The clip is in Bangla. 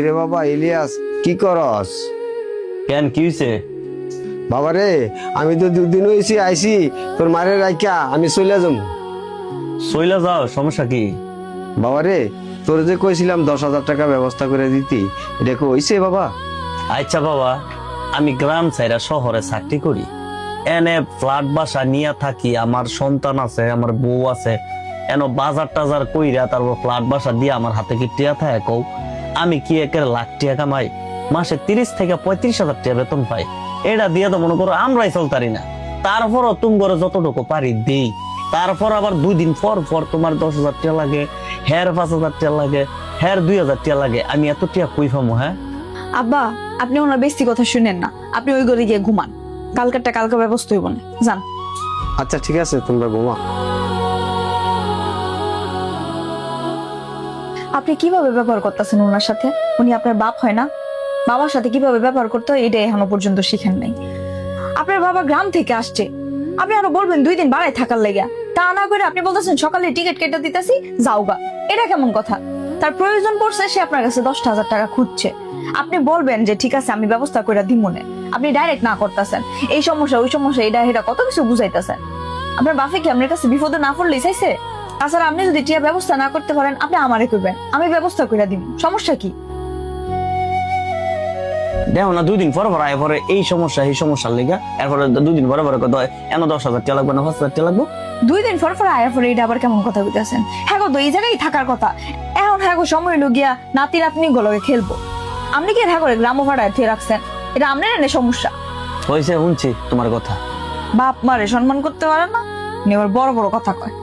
রে বাবা ইলিয়াস, কি করস? কেন কি হইছে? বাবা রে, আমি তো দুদিন হয়েছি আইছি, তোর মারে রাখিয়া আমি চলে যাবো। সইলা যাও, সমস্যা কি? বাবা রে, তোর যে কইছিলাম 10,000 টাকা ব্যবস্থা করে দিতি, এটা কি হইছে বাবা? আচ্ছা বাবা, আমি গ্রাম ছাইরা শহরে চাকরি করি, এনে ফ্ল্যাট বাসা নিয়ে থাকি, আমার সন্তান আছে, আমার বউ আছে, এন বাজার টাজার কইরা তারপর ফ্ল্যাট বাসা দিয়ে আমার হাতে কি টিয়া থাকে কও? আমি কি একের লাখ টিয়া কামাই, মাসে 30 থেকে 35,000 টাকা বেতন পাই, এটা দিয়ে তো মনে করো আমরাই চলতারি না। তারপরও তুমি করে যতটুকু পারি দেই, তারপর আবার 2 দিন পর পর তোমার 10,000 টাকা লাগে, হের 5,000 টাকা লাগে, হের 2,000 টাকা লাগে, আমি এত টাকা কই পামু? হ্যাঁ আব্বা, আপনি ওনার বেশি কথা শুনেন না, আপনি ওই ঘরে গিয়ে ঘুমান, কালকেরটা কালকে ব্যবস্থা হইব না, যান। আচ্ছা ঠিক আছে, তোমরা ঘুমা। আপনি কিভাবে ব্যবহার করতেছেন ওনার সাথে? উনি আপনার বাপ হয় না? বাবার সাথে কিভাবে ব্যবহার করতে হয় এটা এখনো পর্যন্ত শিখেন নাই। আপনার বাবা গ্রাম থেকে আসছে, আপনি আরো বলবেন 2 দিন বাড়ায় থাকার লেগা, তা না করে আপনি বলতেছেন সকালে টিকিট কেটে দিতেছি যাওগা। এটা কেমন কথা? তার প্রয়োজন পড়ছে, সে আপনার কাছে 10,000 টাকা খুঁজছে, আপনি বলবেন যে ঠিক আছে আমি ব্যবস্থা করে দিব মনে, আপনি ডাইরেক্ট না করতেছেন। এই সমস্যা ওই সমস্যা এটা এটা কত কিছু বুঝাইতেছেন। আপনার বাপে কি আপনার কাছে বিপদে না পড়লেই চাইছে? তাছাড়া আপনি যদি টিয়া ব্যবস্থা না করতে পারেন, আপনি আমারে কইবেন, আমি ব্যবস্থা করে দিব, সমস্যা কি? দেখো না, 2 দিন পর পর আয় পরে এই সমস্যা এই সমস্যার লেগা, এরপরে 2 দিন পরে পরে কত এন 10,000 টাকা লাগবে না 5,000 টাকা লাগবে? 2 দিন পর পর আয়া পরে এটা আবার কেমন কথা কইতাছেন? হ্যাঁ গো, তো এই জায়গায় থাকার কথা, এখন হ্যাঁ গো সময় হইলো গিয়া নাতি নাতনি গুলোকে খেলবো, আপনি কি হ্যাঁ করে গ্রাম ভাড়ায় থুয়ে রাখছেন? এটা আপনার এনে সমস্যা। হয়েছে, শুনছি তোমার কথা। বাপ মারে সম্মান করতে পারে না, উনি আবার বড় বড় কথা কয়।